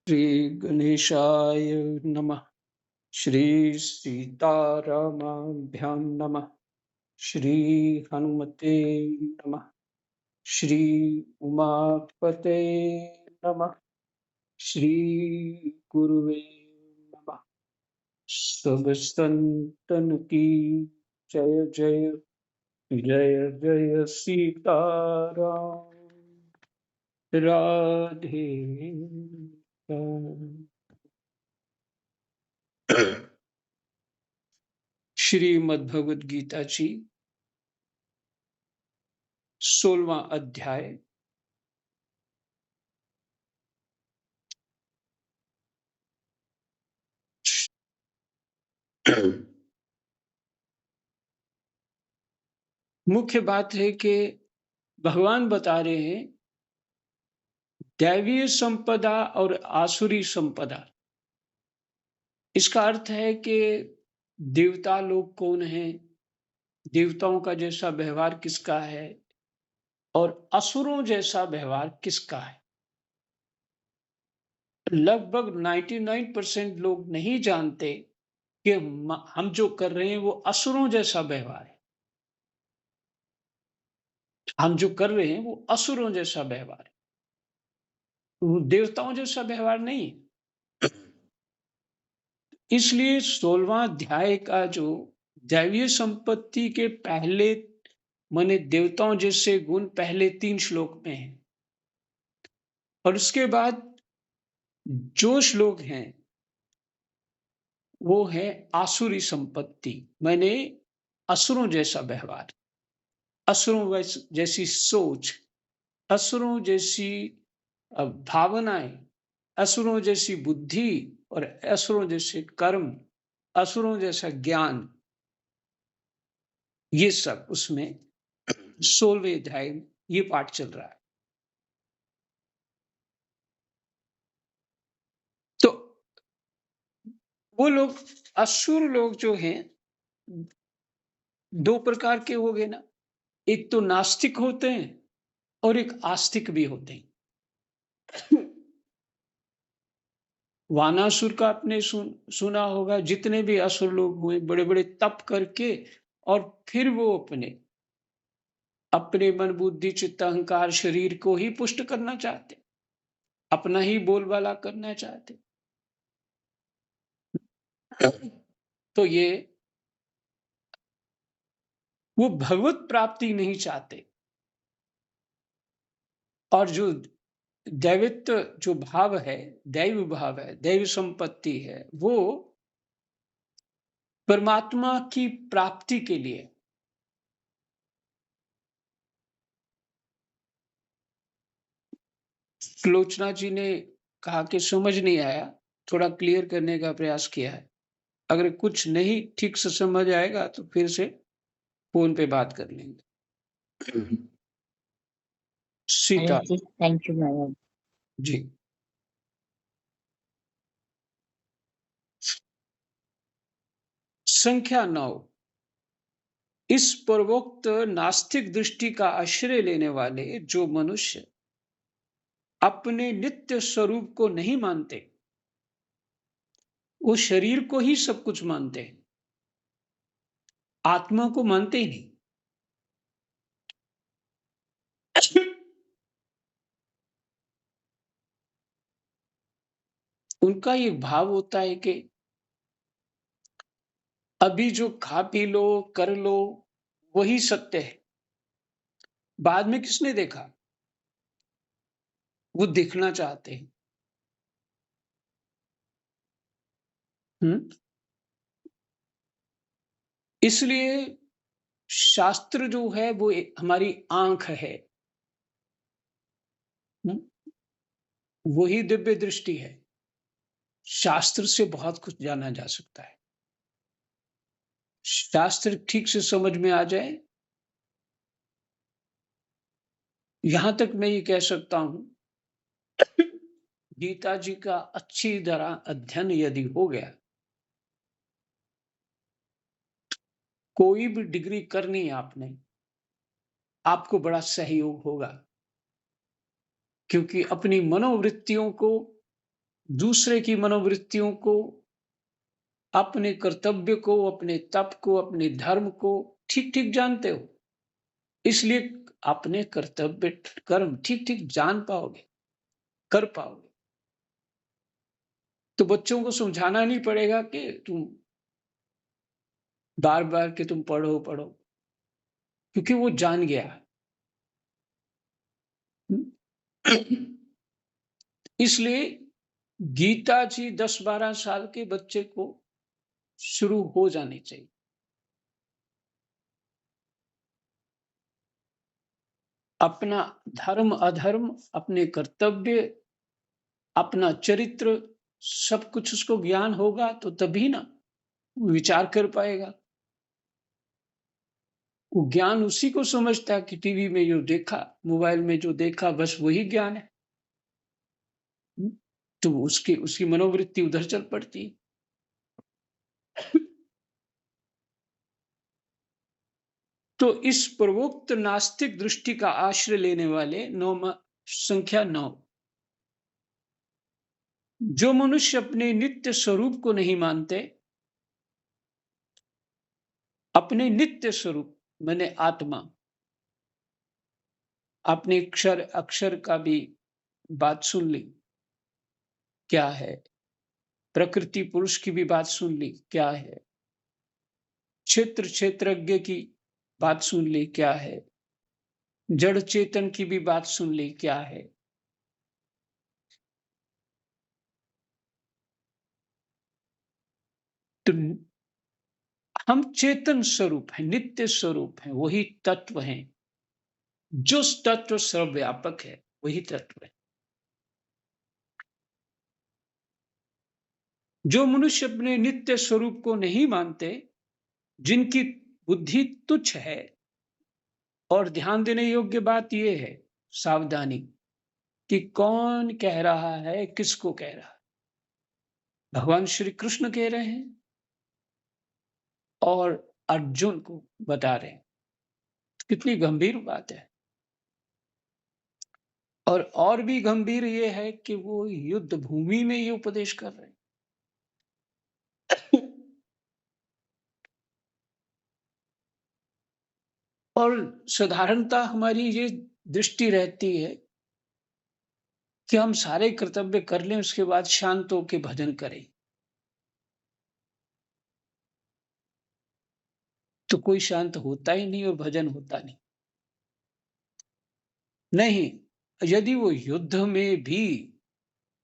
श्री गणेशाय नमः। श्री सीतारामाभ्यां नमः। श्री हनुमते नमः। श्री उमापते नमः। श्री गुरुवे नमः। सब संतन की जय जय जय जय सीताराम। राधे राम। श्रीमद् भगवद गीता जी 16वां अध्याय। मुख्य बात है कि भगवान बता रहे हैं दैवीय संपदा और आसुरी संपदा। इसका अर्थ है कि देवता लोग कौन है, देवताओं का जैसा व्यवहार किसका है और असुरों जैसा व्यवहार किसका है। लगभग 99% लोग नहीं जानते कि हम जो कर रहे हैं वो असुरों जैसा व्यवहार है। हम जो कर रहे हैं वो असुरों जैसा व्यवहार है, वो देवताओं जैसा व्यवहार नहीं है। इसलिए 16वां अध्याय का जो दैवीय संपत्ति के पहले माने देवताओं जैसे गुण पहले 3 श्लोक में है और उसके बाद जो श्लोक हैं वो है आसुरी संपत्ति, माने असुरों जैसा व्यवहार, असुरों जैसी सोच, असुरों जैसी भावनाएं, असुरों जैसी बुद्धि और असुरों जैसे कर्म, असुरों जैसा ज्ञान, ये सब उसमें 16वें अध्याय में ये पाठ चल रहा है। तो वो लोग असुर लोग जो हैं 2 प्रकार के हो गए ना, एक तो नास्तिक होते हैं और एक आस्तिक भी होते हैं। वानासुर का आपने सुना होगा, जितने भी असुर लोग हुए बड़े बड़े तप करके और फिर वो अपने अपने मन बुद्धि चित्त अहंकार शरीर को ही पुष्ट करना चाहते, अपना ही बोलबाला करना चाहते। तो ये वो भगवत प्राप्ति नहीं चाहते और जो दैवित्व जो भाव है, दैव भाव है, दैव संपत्ति है, वो परमात्मा की प्राप्ति के लिए। सुलोचना जी ने कहा कि समझ नहीं आया, थोड़ा क्लियर करने का प्रयास किया है। अगर कुछ नहीं ठीक से समझ आएगा तो फिर से फोन पे बात कर लेंगे। Sita ji, thank you madam. जी। संख्या 9। इस पूर्वोक्त नास्तिक दृष्टि का आश्रय लेने वाले जो मनुष्य अपने नित्य स्वरूप को नहीं मानते, वो शरीर को ही सब कुछ मानते हैं, आत्मा को मानते ही नहीं। उनका ये भाव होता है कि अभी जो खा पी लो कर लो वही सत्य है, बाद में किसने देखा, वो देखना चाहते हैं। इसलिए शास्त्र जो है वो हमारी आंख है, वही दिव्य दृष्टि है। शास्त्र से बहुत कुछ जाना जा सकता है, शास्त्र ठीक से समझ में आ जाए। यहां तक मैं ये कह सकता हूं, गीता जी का अच्छी तरह अध्ययन यदि हो गया, कोई भी डिग्री करनी है आपने, आपको बड़ा सहयोग होगा, क्योंकि अपनी मनोवृत्तियों को दूसरे की मनोवृत्तियों को, अपने कर्तव्य को, अपने तप को, अपने धर्म को ठीक-ठीक जानते हो। इसलिए अपने कर्तव्य कर्म ठीक-ठीक जान पाओगे, कर पाओगे। तो बच्चों को समझाना नहीं पड़ेगा कि तुम बार-बार कि तुम पढ़ो, पढ़ो, क्योंकि वो जान गया है। इसलिए गीता जी 10-12 साल के बच्चे को शुरू हो जानी चाहिए। अपना धर्म, अधर्म, अपने कर्तव्य, अपना चरित्र, सब कुछ उसको ज्ञान होगा तो तभी ना विचार कर पाएगा। वो ज्ञान उसी को समझता है कि टीवी में जो देखा, मोबाइल में जो देखा, बस वही ज्ञान है। हुँ, तो उसकी उसकी मनोवृत्ति उधर चल पड़ती है। तो इस पूर्वोक्त नास्तिक दृष्टि का आश्रय लेने वाले संख्या 9, जो मनुष्य अपने नित्य स्वरूप को नहीं मानते, अपने नित्य स्वरूप माने आत्मा, आपने अक्षर अक्षर का भी बात सुन ली, क्या है? प्रकृति पुरुष की भी बात सुन ली, क्या है? क्षेत्रज्ञ की बात सुन ली, क्या है? जड़ चेतन की भी बात सुन ली, क्या है? तो हम चेतन स्वरूप हैं, नित्य स्वरूप हैं, वही तत्व हैं। जो तत्व सर्वव्यापक है, वही तत्व है। जो मनुष्य अपने नित्य स्वरूप को नहीं मानते, जिनकी बुद्धि तुच्छ है, और ध्यान देने योग्य बात यह है, सावधानी, कि कौन कह रहा है, किसको कह रहा है। भगवान श्री कृष्ण कह रहे हैं और अर्जुन को बता रहे हैं। कितनी गंभीर बात है। और भी गंभीर ये है कि वो युद्ध भूमि में ये उपदेश कर रहे हैं। और साधारणता हमारी ये दृष्टि रहती है कि हम सारे कर्तव्य कर लें, उसके बाद शांत होके भजन करें। तो कोई शांत होता ही नहीं और भजन होता नहीं। नहीं, यदि वो युद्ध में भी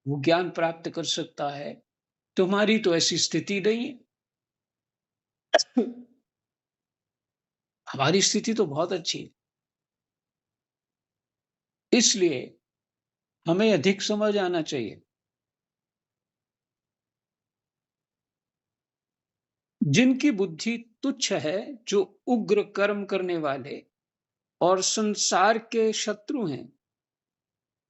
वो ज्ञान प्राप्त कर सकता है, तो हमारी तो ऐसी स्थिति नहीं है। हमारी स्थिति तो बहुत अच्छी है। इसलिए हमें अधिक समझ आना चाहिए। जिनकी बुद्धि तुच्छ है, जो उग्र कर्म करने वाले और संसार के शत्रु हैं,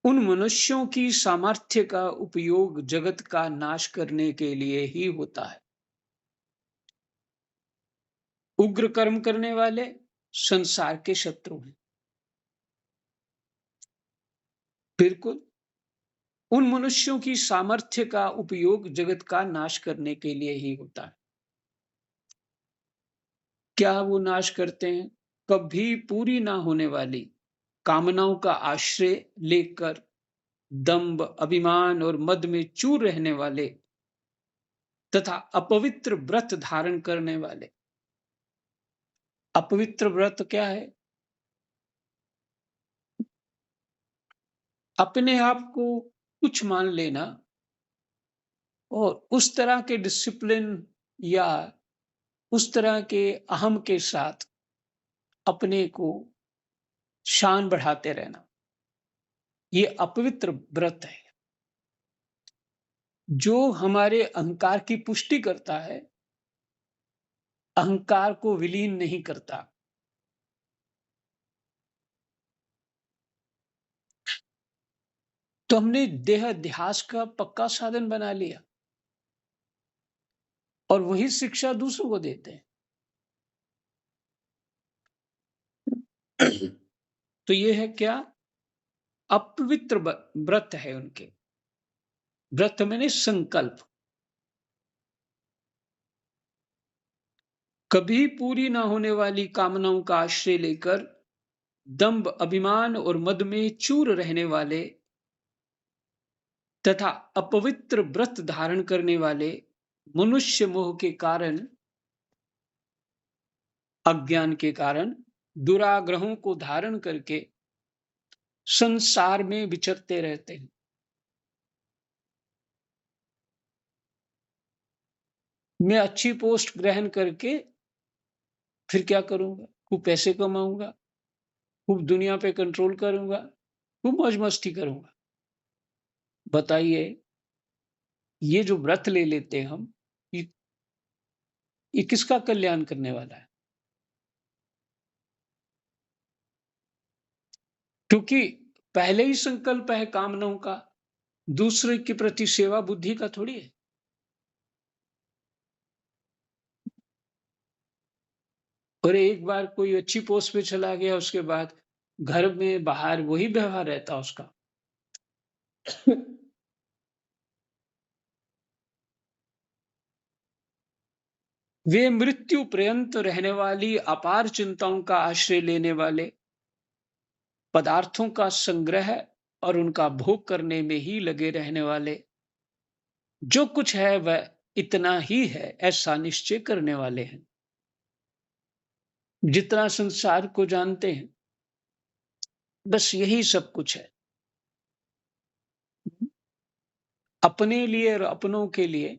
उन मनुष्यों की सामर्थ्य का उपयोग जगत का नाश करने के लिए ही होता है। उग्र कर्म करने वाले संसार के शत्रु हैं। बिल्कुल, उन मनुष्यों की सामर्थ्य का उपयोग जगत का नाश करने के लिए ही होता है। क्या वो नाश करते हैं? कभी पूरी ना होने वाली कामनाओं का आश्रय लेकर दंभ, अभिमान और मद में चूर रहने वाले तथा अपवित्र व्रत धारण करने वाले। अपवित्र व्रत क्या है? अपने आप को कुछ मान लेना और उस तरह के डिसिप्लिन या उस तरह के अहम के साथ अपने को शान बढ़ाते रहना, ये अपवित्र व्रत है। जो हमारे अहंकार की पुष्टि करता है, अहंकार को विलीन नहीं करता। तो हमने देह अध्यास का पक्का साधन बना लिया और वही शिक्षा दूसरों को देते हैं। तो ये है क्या? अपवित्र व्रत है उनके। व्रत मैंने संकल्प। कभी पूरी ना होने वाली कामनाओं का आश्रय लेकर दंभ, अभिमान और मद में चूर रहने वाले तथा अपवित्र व्रत धारण करने वाले मनुष्य मोह के कारण, अज्ञान के कारण दुराग्रहों को धारण करके संसार में विचरते रहते हैं। मैं अच्छी पोस्ट ग्रहण करके फिर क्या करूंगा? खूब पैसे कमाऊंगा, खूब दुनिया पे कंट्रोल करूंगा, खूब मौज मस्ती करूंगा। बताइए, ये जो व्रत ले लेते हैं हम, ये ये किसका कल्याण करने वाला है? क्योंकि पहले ही संकल्प है कामनाओं का, दूसरे के प्रति सेवा बुद्धि का थोड़ी है। और एक बार कोई अच्छी पोस्ट पे चला गया, उसके बाद घर में बाहर वही व्यवहार रहता उसका। वे मृत्यु पर्यंत रहने वाली अपार चिंताओं का आश्रय लेने वाले, पदार्थों का संग्रह और उनका भोग करने में ही लगे रहने वाले, जो कुछ है वह इतना ही है ऐसा निश्चय करने वाले हैं। जितना संसार को जानते हैं, बस यही सब कुछ है। अपने लिए और अपनों के लिए,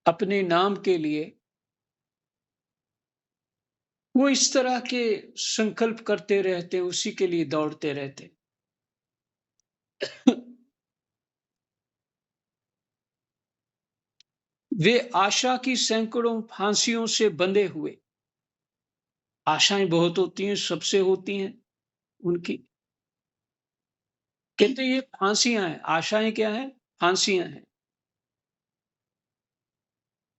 अपने नाम के लिए वो इस तरह के संकल्प करते रहते, उसी के लिए दौड़ते रहते। वे आशा की सैकड़ों फांसियों से बंधे हुए, आशाएं बहुत होती हैं, सबसे होती हैं उनकी। कहते ये फांसियां हैं। आशाएं क्या है? फांसियां हैं।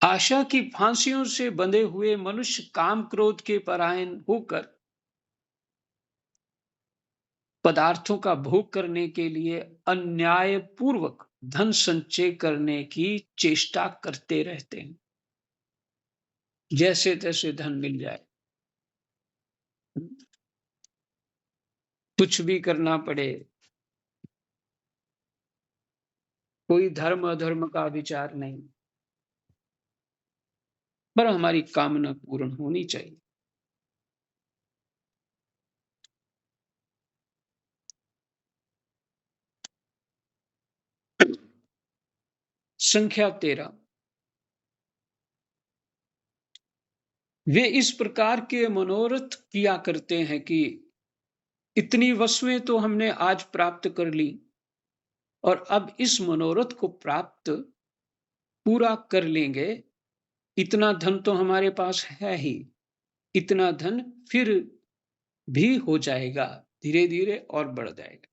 आशा की फांसियों से बंधे हुए मनुष्य काम क्रोध के परायण होकर पदार्थों का भोग करने के लिए अन्यायपूर्वक धन संचय करने की चेष्टा करते रहते हैं, जैसे तैसे धन मिल जाए, कुछ भी करना पड़े, कोई धर्म अधर्म का विचार नहीं, पर हमारी कामना पूर्ण होनी चाहिए। संख्या 13। वे इस प्रकार के मनोरथ किया करते हैं कि इतनी वस्तुएं तो हमने आज प्राप्त कर ली, और अब इस मनोरथ को प्राप्त पूरा कर लेंगे। इतना धन तो हमारे पास है ही, इतना धन फिर भी हो जाएगा, धीरे धीरे और बढ़ जाएगा।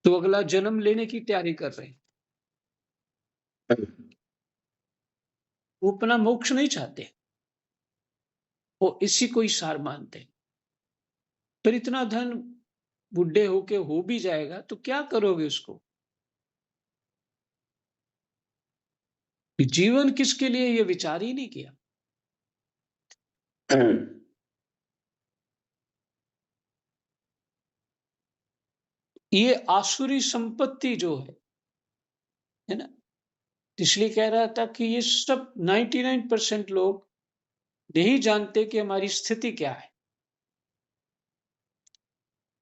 तो अगला जन्म लेने की तैयारी कर रहे हैं। वो अपना मोक्ष नहीं चाहते, वो इसी को ही सार मानते हैं। पर इतना धन बुढ़े होके हो भी जाएगा तो क्या करोगे उसको? जीवन किसके लिए, ये विचार ही नहीं किया। ये आसुरी संपत्ति जो है ना, इसलिए कह रहा था कि ये सब 99% लोग नहीं जानते कि हमारी स्थिति क्या है।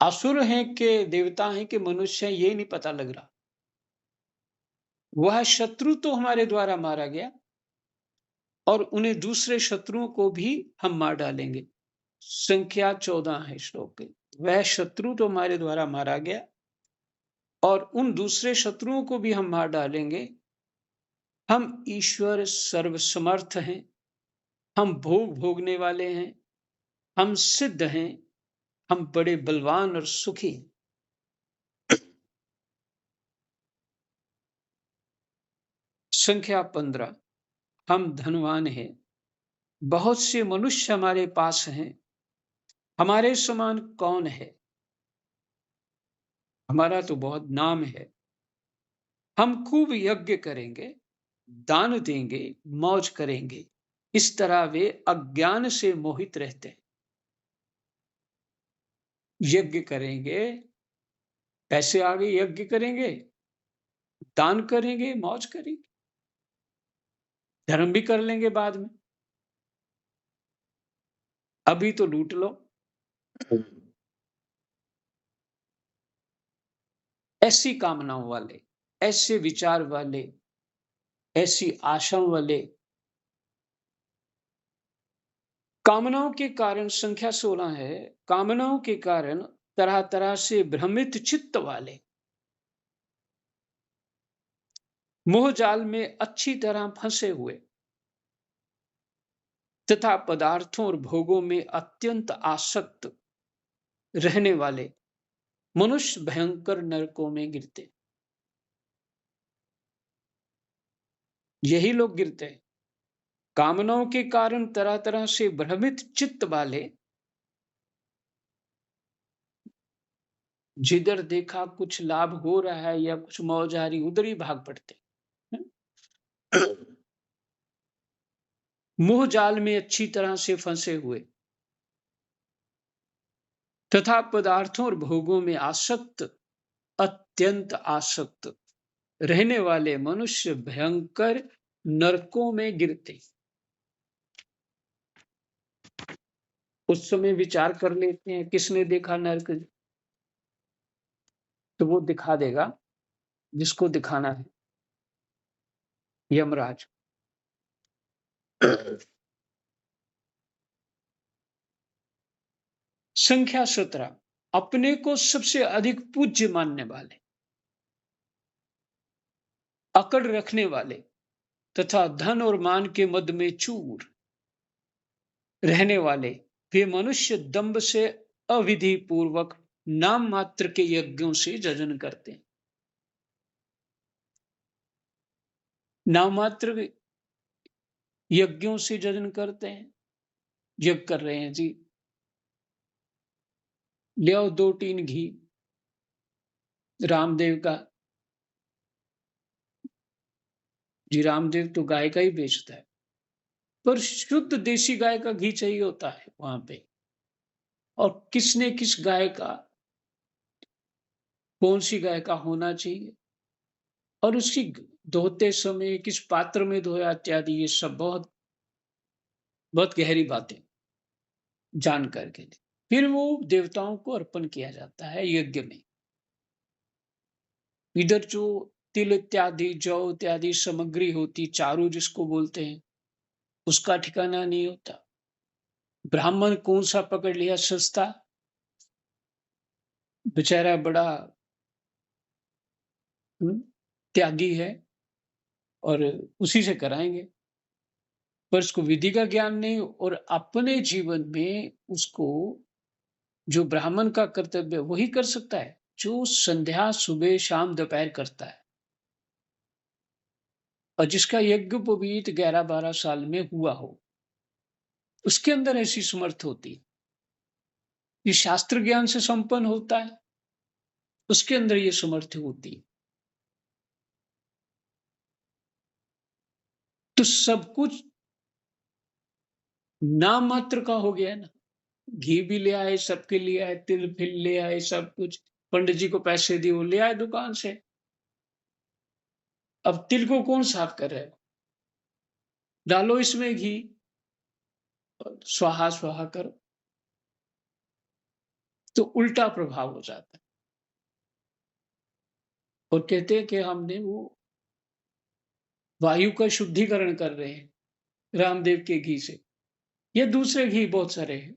असुर हैं कि देवता हैं कि मनुष्य हैं, ये नहीं पता लग रहा। वह शत्रु तो हमारे द्वारा मारा गया, और उन्हें दूसरे शत्रुओं को भी हम मार डालेंगे। संख्या 14 है श्लोक की। वह शत्रु तो हमारे द्वारा मारा गया, और उन दूसरे शत्रुओं को भी हम मार डालेंगे। हम ईश्वर सर्वसमर्थ हैं, हम भोग भोगने वाले हैं, हम सिद्ध हैं, हम बड़े बलवान और सुखी हैं। संख्या 15। हम धनवान हैं, बहुत से मनुष्य हमारे पास हैं, हमारे समान कौन है? हमारा तो बहुत नाम है। हम खूब यज्ञ करेंगे, दान देंगे, मौज करेंगे। इस तरह वे अज्ञान से मोहित रहते हैं। यज्ञ करेंगे, पैसे आ गए, यज्ञ करेंगे, दान करेंगे, मौज करेंगे, धर्म भी कर लेंगे बाद में। अभी तो लूट लो। ऐसी कामनाओं वाले, ऐसे विचार वाले, ऐसी आशाओं वाले, कामनाओं के कारण संख्या 16 है। कामनाओं के कारण तरह-तरह से भ्रमित चित्त वाले, मोह जाल में अच्छी तरह फंसे हुए तथा पदार्थों और भोगों में अत्यंत आसक्त रहने वाले मनुष्य भयंकर नरकों में गिरते। यही लोग गिरते हैं। कामनाओं के कारण तरह तरह से भ्रमित चित्त वाले, जिधर देखा कुछ लाभ हो रहा है या कुछ मौज आ रही, उधर ही भाग पड़ते हैं। मोह जाल में अच्छी तरह से फंसे हुए तथा पदार्थों और भोगों में आसक्त, अत्यंत आसक्त रहने वाले मनुष्य भयंकर नरकों में गिरते। उस समय विचार कर लेते हैं, किसने देखा नर्क, तो वो दिखा देगा जिसको दिखाना है, यमराज। संख्या 17, अपने को सबसे अधिक पूज्य मानने वाले, अकड़ रखने वाले तथा धन और मान के मद में चूर रहने वाले, वे मनुष्य दंभ से अविधि पूर्वक नाम मात्र के यज्ञों से जजन करते हैं। नाम मात्र यज्ञों से जजन करते हैं। यज्ञ कर रहे हैं जी, ले आओ 2 टीन घी, रामदेव का। जी रामदेव तो गाय का ही बेचता है, पर शुद्ध देसी गाय का घी चाहिए होता है वहां पे। और किसने किस गाय का, कौन सी गाय का होना चाहिए, और उसकी धोते समय किस पात्र में धोया इत्यादि, ये सब बहुत बहुत गहरी बातें जान करके फिर वो देवताओं को अर्पण किया जाता है यज्ञ में। इधर जो तिल इत्यादि, जौ इत्यादि सामग्री होती, चारू जिसको बोलते हैं, उसका ठिकाना नहीं होता। ब्राह्मण कौन सा पकड़ लिया सस्ता, बेचारा बड़ा त्यागी है, और उसी से कराएंगे। पर उसको विधि का ज्ञान नहीं, और अपने जीवन में उसको जो ब्राह्मण का कर्तव्य वही कर सकता है जो संध्या सुबह शाम दोपहर करता है, और जिसका यज्ञ उपवीत 11-12 साल में हुआ हो, उसके अंदर ऐसी समर्थ होती है। ये शास्त्र ज्ञान से संपन्न होता है, उसके अंदर ये समर्थ होती है। तो सब कुछ नाम मात्र का हो गया है ना। घी भी ले आए, सबके लिए आए, तिल फिल ले आए, सब कुछ पंडित जी को पैसे दिए, वो ले आए दुकान से। अब तिल को कौन साफ कर रहा है, डालो इसमें घी, और स्वाहा स्वाहा करो, तो उल्टा प्रभाव हो जाता है। और कहते हैं कि हमने वो वायु का शुद्धिकरण कर रहे हैं रामदेव के घी से, ये दूसरे घी बहुत सारे हैं।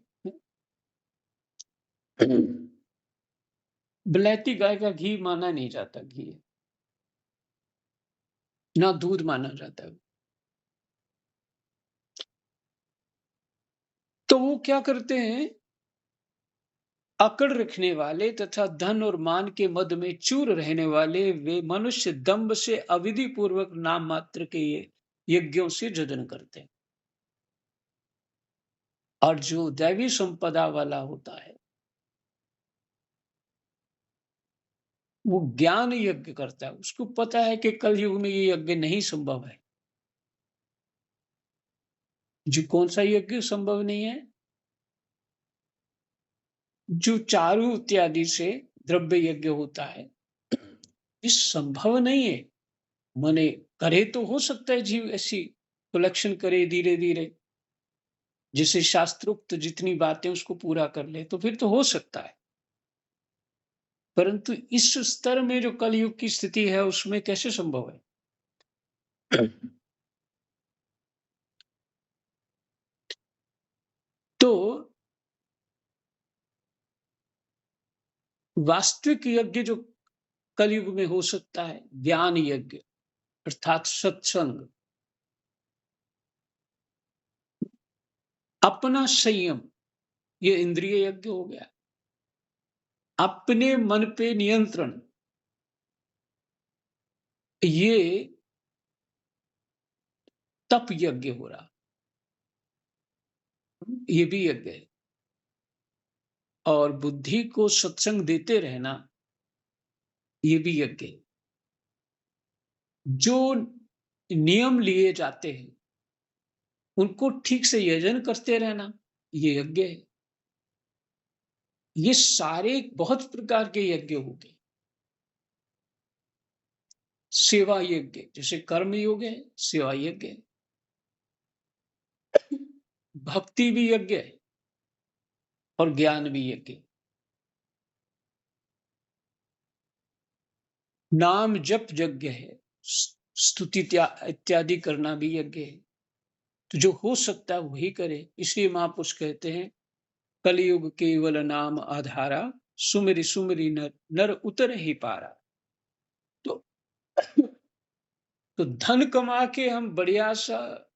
बिलायती गाय का घी माना नहीं जाता घी है, ना दूध माना जाता है। तो वो क्या करते हैं, अकड़ रखने वाले तथा धन और मान के मद में चूर रहने वाले, वे मनुष्य दंभ से अविधि पूर्वक नाम मात्र के यज्ञों से जजन करते हैं। और जो दैवी संपदा वाला होता है, वो ज्ञान यज्ञ करता है, उसको पता है कि कलयुग में ये यज्ञ नहीं संभव है। जी, कौन सा यज्ञ संभव नहीं है? जो चारु इत्यादि से द्रव्य यज्ञ होता है, ये संभव नहीं है। माने करे तो हो सकता है जीव ऐसी कलेक्शन करे धीरे-धीरे, जिसे शास्त्रोक्त जितनी बातें उसको पूरा कर ले, तो फिर तो हो सकता है। परंतु इस स्तर में जो कलयुग की स्थिति है, उसमें कैसे संभव है? तो वास्तविक यज्ञ जो कलयुग में हो सकता है, ज्ञान यज्ञ अर्थात सत्संग, अपना संयम, ये इंद्रिय यज्ञ हो गया। अपने मन पे नियंत्रण, ये तप यज्ञ हो रहा, ये भी यज्ञ है। और बुद्धि को सत्संग देते रहना, ये भी यज्ञ है। जो नियम लिए जाते हैं, उनको ठीक से यजन करते रहना, ये यज्ञ है। ये सारे बहुत प्रकार के यज्ञ हो गए। सेवा यज्ञ, जैसे कर्म योग है, सेवा यज्ञ है। भक्ति भी यज्ञ है और ज्ञान भी यज्ञ है। नाम जप यज्ञ है, स्तुति इत्यादि करना भी यज्ञ है। तो जो हो सकता है वही करे। इसलिए महापुरुष कहते हैं, कलयुग केवल नाम आधारा, सुमिरि सुमिरि नर नर उतर ही पारा। तो तो धन कमा के हम बढ़िया सा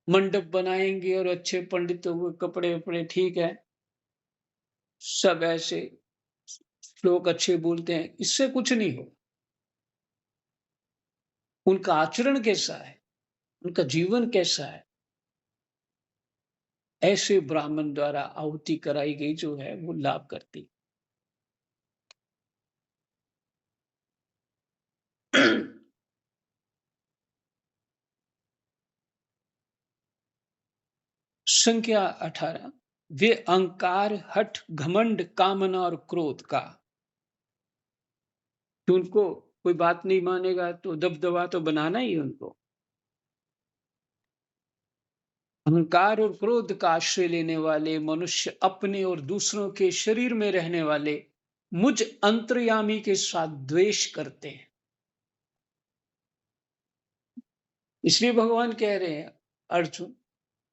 मंडप बनाएंगे और अच्छे पंडितों के कपड़े वपड़े ठीक है, सब ऐसे श्लोक अच्छे बोलते हैं, इससे कुछ नहीं हो। उनका आचरण कैसा है, उनका जीवन कैसा है, ऐसे ब्राह्मण द्वारा आहुति कराई गई जो है वो लाभ करती। संख्या 18, वे अहंकार, हठ, घमंड, कामना और क्रोध का, कि उनको कोई बात नहीं मानेगा तो दबदबा तो बनाना ही उनको। अहंकार और क्रोध का आश्रय लेने वाले मनुष्य अपने और दूसरों के शरीर में रहने वाले मुझ अंतर्यामी के साथ द्वेष करते हैं। इसलिए भगवान कह रहे हैं, अर्जुन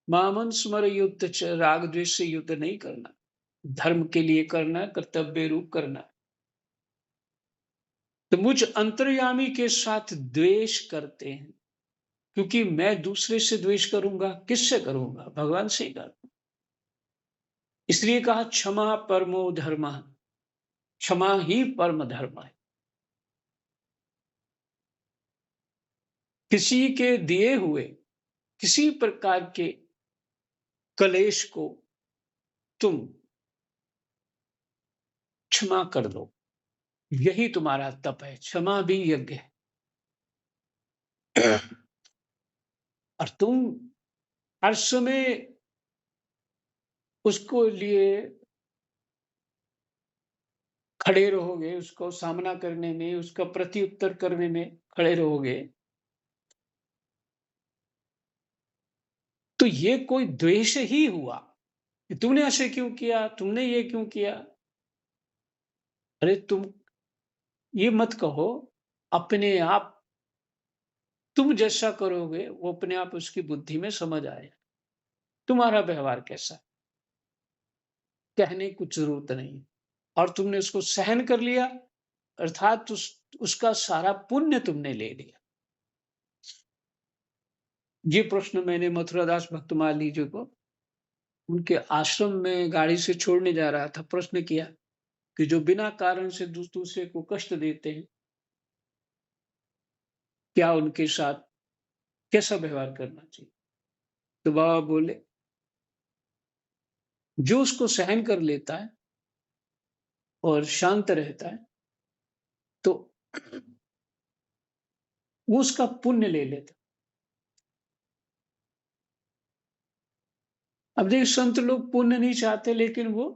मामन स्मर युद्ध च, राग द्वेष से युद्ध नहीं करना, धर्म के लिए करना, कर्तव्य रूप करना। तो मुझ अंतर्यामी के साथ द्वेष करते हैं, क्योंकि मैं दूसरे से द्वेष करूंगा, किससे करूंगा? भगवान से ही करूंगा। इसलिए कहा क्षमा परमो धर्म, क्षमा ही परम धर्म है। किसी के दिए हुए किसी प्रकार के कलेश को तुम क्षमा कर दो, यही तुम्हारा तप है। क्षमा भी यज्ञ है। और तुम हर समय उसको लिए खड़े रहोगे, उसको सामना करने में, उसका प्रत्युत्तर करने में खड़े रहोगे, तो ये कोई द्वेष ही हुआ कि तुमने ऐसे क्यों किया, तुमने ये क्यों किया। अरे तुम ये मत कहो, अपने आप तुम जैसा करोगे वो अपने आप उसकी बुद्धि में समझ आए, तुम्हारा व्यवहार कैसा है, कहने की कुछ जरूरत नहीं। और तुमने उसको सहन कर लिया, अर्थात उसका सारा पुण्य तुमने ले लिया। ये प्रश्न मैंने मथुरादास भक्तमाली जी को उनके आश्रम में गाड़ी से छोड़ने जा रहा था, प्रश्न किया कि जो बिना कारण से दूसरे को कष्ट देते हैं, क्या उनके साथ कैसा व्यवहार करना चाहिए? तो बाबा बोले, जो उसको सहन कर लेता है और शांत रहता है, वो उसका पुण्य ले लेता। अब देखिए संत लोग पुण्य नहीं चाहते, लेकिन वो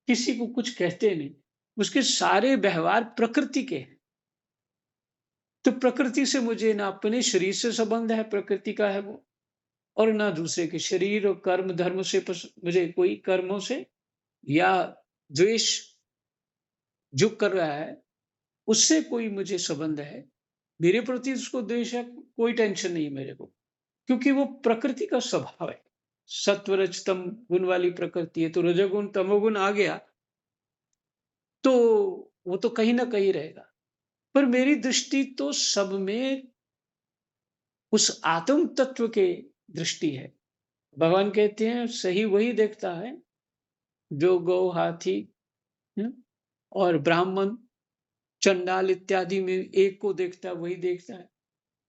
किसी को कुछ कहते नहीं। उसके सारे व्यवहार प्रकृति के हैं। तो प्रकृति से मुझे ना अपने शरीर से संबंध है, प्रकृति का है वो, और ना दूसरे के शरीर और कर्म धर्म से मुझे कोई कर्मों से या द्वेष जो कर रहा है उससे कोई मुझे संबंध है। मेरे प्रति उसको द्वेष है, कोई टेंशन नहीं है मेरे को, क्योंकि वो प्रकृति का स्वभाव है। सत्व रज तम गुण वाली प्रकृति है, तो रजोगुण तमोगुण आ गया तो वो तो कहीं ना कहीं रहेगा। पर मेरी दृष्टि तो सब में उस आत्म तत्व के दृष्टि है। भगवान कहते हैं सही वही देखता है जो गौ हाथी हम्म, और ब्राह्मण चंडाल इत्यादि में एक को देखता है, वही देखता है,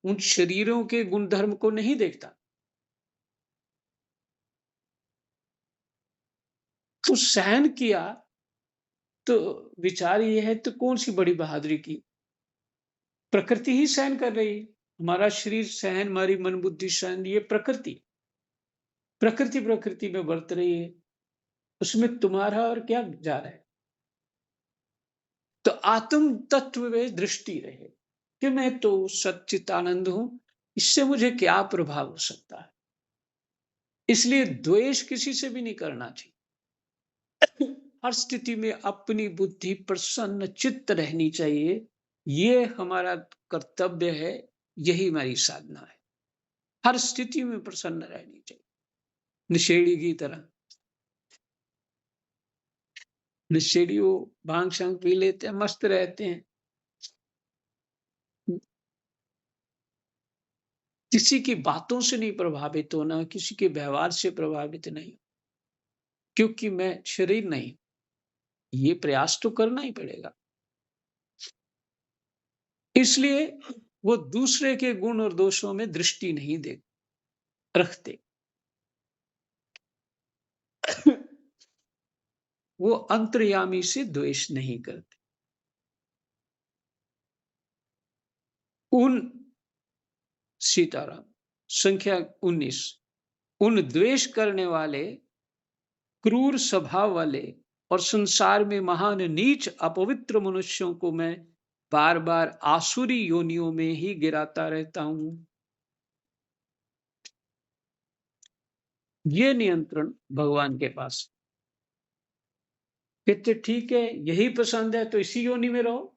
उन शरीरों के गुण धर्म को नहीं देखता। तो सहन किया, तो विचार ये है तो कौन सी बड़ी बहादुरी की, प्रकृति ही सहन कर रही है। हमारा शरीर सहन, हमारी मन बुद्धि सहन, ये प्रकृति प्रकृति प्रकृति में बरत रही है, उसमें तुम्हारा और क्या जा रहा है। तो आत्म तत्व में दृष्टि रहे कि मैं तो सच्चिदानंद हूं, इससे मुझे क्या प्रभाव हो सकता है। इसलिए द्वेष किसी से भी नहीं करना चाहिए। हर स्थिति में अपनी बुद्धि प्रसन्न चित्त रहनी चाहिए। ये हमारा कर्तव्य है, यही हमारी साधना है। हर स्थिति में प्रसन्न रहनी चाहिए। नशेड़ी की तरह, नशेड़ी वो भांग शांग पी लेते हैं, मस्त रहते हैं, किसी की बातों से नहीं प्रभावित होना, किसी के व्यवहार से प्रभावित नहीं, क्योंकि मैं शरीर नहीं। ये प्रयास तो करना ही पड़ेगा। इसलिए वो दूसरे के गुण और दोषों में दृष्टि नहीं दे रखते। वो अंतर्यामी से द्वेष नहीं करते। उन सीताराम संख्या 19, उन द्वेष करने वाले, क्रूर स्वभाव वाले और संसार में महान नीच अपवित्र मनुष्यों को मैं बार बार आसुरी योनियों में ही गिराता रहता हूं। ये नियंत्रण भगवान के पास। कहते ठीक है, यही पसंद है तो इसी योनि में रहो,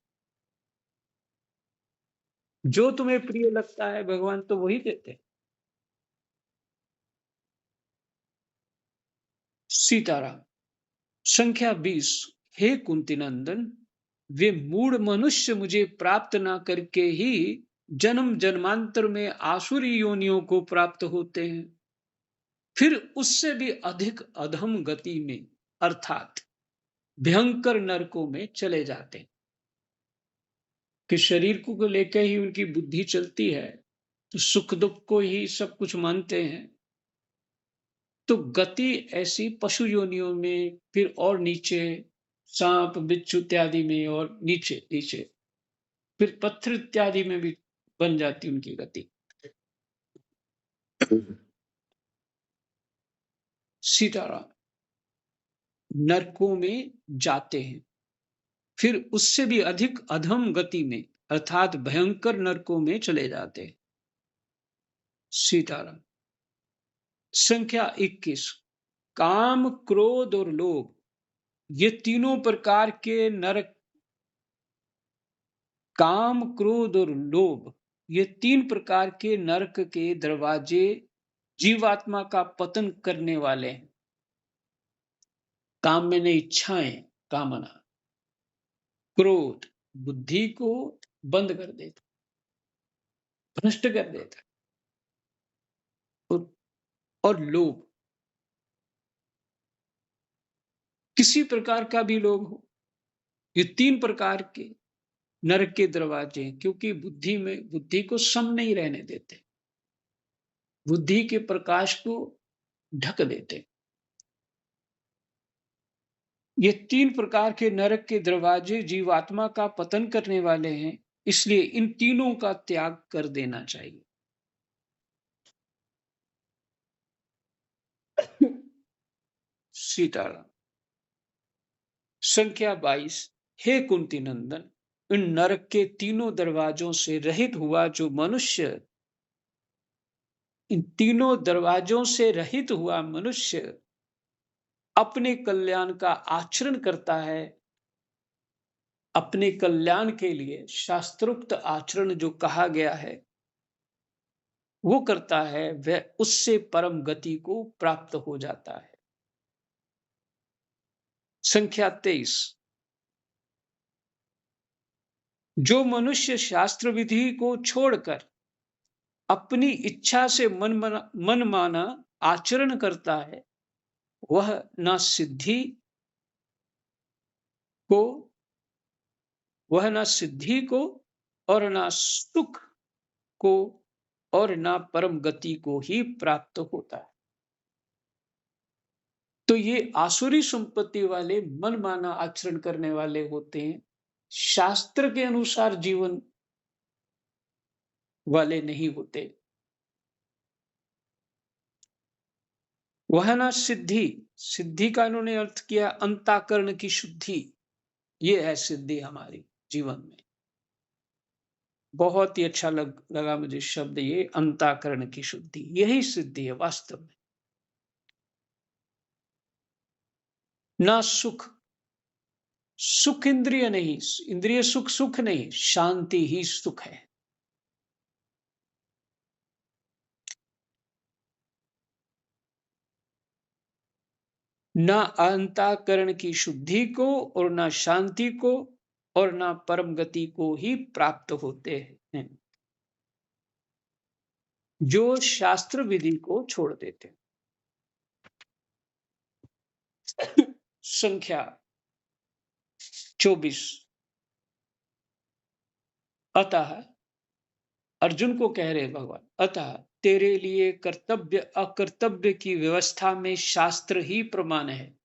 जो तुम्हें प्रिय लगता है भगवान तो वही देते हैं। सीताराम संख्या 20, हे कुंती नंदन, वे मूढ़ मनुष्य मुझे प्राप्त ना करके ही जन्म जन्मांतर में आसुरी योनियों को प्राप्त होते हैं, फिर उससे भी अधिक अधम गति में अर्थात भयंकर नरकों में चले जाते हैं। कि शरीर को लेकर ही उनकी बुद्धि चलती है, तो सुख दुख को ही सब कुछ मानते हैं। तो गति ऐसी पशु योनियों में, फिर और नीचे सांप बिच्छू इत्यादि में, और नीचे नीचे फिर पत्थर इत्यादि में भी बन जाती उनकी गति। सीताराम नरकों में जाते हैं, फिर उससे भी अधिक अधम गति में अर्थात भयंकर नरकों में चले जाते हैं। सीताराम संख्या 21, काम क्रोध और लोभ, ये तीनों प्रकार के नरक, काम क्रोध और लोभ, ये तीन प्रकार के नरक के दरवाजे जीवात्मा का पतन करने वाले हैं। काम में नहीं, इच्छाएं, कामना, क्रोध बुद्धि को बंद कर देता, भ्रष्ट कर देता, और, और लोभ, किसी प्रकार का भी लोभ हो, ये तीन प्रकार के नरक के दरवाजे हैं, क्योंकि बुद्धि में, बुद्धि को सम नहीं रहने देते, बुद्धि के प्रकाश को ढक देते। ये तीन प्रकार के नरक के दरवाजे जीवात्मा का पतन करने वाले हैं। इसलिए इन तीनों का त्याग कर देना चाहिए। सीताराम। संख्या 22। हे कुंती नंदन, इन नरक के तीनों दरवाजों से रहित हुआ जो मनुष्य, इन तीनों दरवाजों से रहित हुआ मनुष्य अपने कल्याण का आचरण करता है, अपने कल्याण के लिए शास्त्रोक्त आचरण जो कहा गया है वो करता है, वह उससे परम गति को प्राप्त हो जाता है। संख्या 23। जो मनुष्य शास्त्र विधि को छोड़कर अपनी इच्छा से मन माना आचरण करता है, वह न सिद्धि को वह न सिद्धि को और न सुख को और न परम गति को ही प्राप्त होता है। तो ये आसुरी संपत्ति वाले मनमाना आचरण करने वाले होते हैं, शास्त्र के अनुसार जीवन वाले नहीं होते। वह ना सिद्धि, सिद्धि का इन्होंने अर्थ किया अंताकरण की शुद्धि, ये है सिद्धि हमारी जीवन में। बहुत ही अच्छा लगा मुझे शब्द, ये अंताकरण की शुद्धि, यही सिद्धि है वास्तव में। ना सुख, सुख इंद्रिय नहीं, इंद्रिय सुख सुख नहीं, शांति ही सुख है। न अंतःकरण की शुद्धि को और न शांति को और न परम गति को ही प्राप्त होते हैं जो शास्त्र विधि को छोड़ देते। संख्या 24। अतः अर्जुन को कह रहे भगवान, अतः तेरे लिए कर्तव्य अकर्तव्य की व्यवस्था में शास्त्र ही प्रमाण है।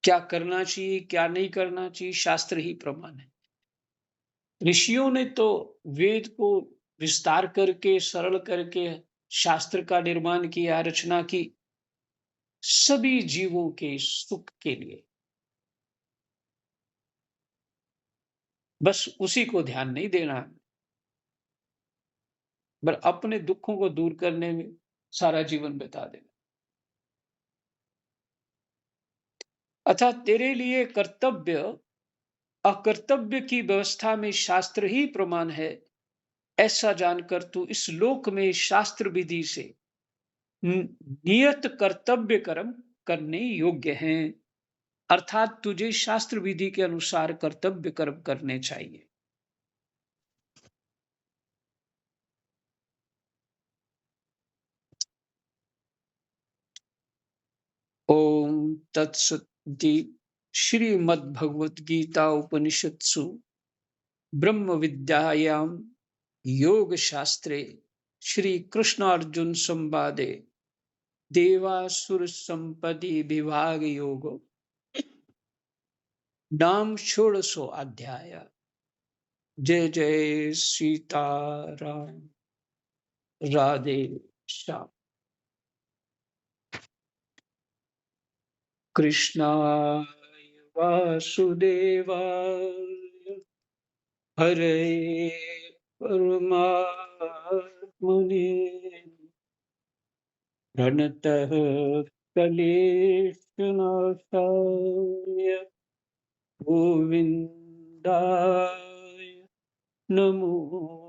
क्या करना चाहिए क्या नहीं करना चाहिए, शास्त्र ही प्रमाण है। ऋषियों ने तो वेद को विस्तार करके सरल करके शास्त्र का निर्माण किया, रचना की, सभी जीवों के सुख के लिए। बस उसी को ध्यान नहीं देना है, पर अपने दुखों को दूर करने में सारा जीवन बिता देना। अतः तेरे लिए कर्तव्य अकर्तव्य की व्यवस्था में शास्त्र ही प्रमाण है, ऐसा जानकर तू इस लोक में शास्त्र विधि से नियत कर्तव्य कर्म करने योग्य हैं। अर्थात तुझे शास्त्र विधि के अनुसार कर्तव्य कर्म करने चाहिए। ओम तत्सत। श्रीमद् भगवत गीता उपनिषत्सु ब्रह्म विद्यायां योग शास्त्रे श्री कृष्णार्जुन संवादे देवासुर संपदि विभाग योग नाम षोडशो अध्याय। जय जय सीताराम। राधे श्याम। कृष्णाय वासुदेवाय हरे परमात्मने प्रणतः क्लेशनाशाय गोविन्दाय नमो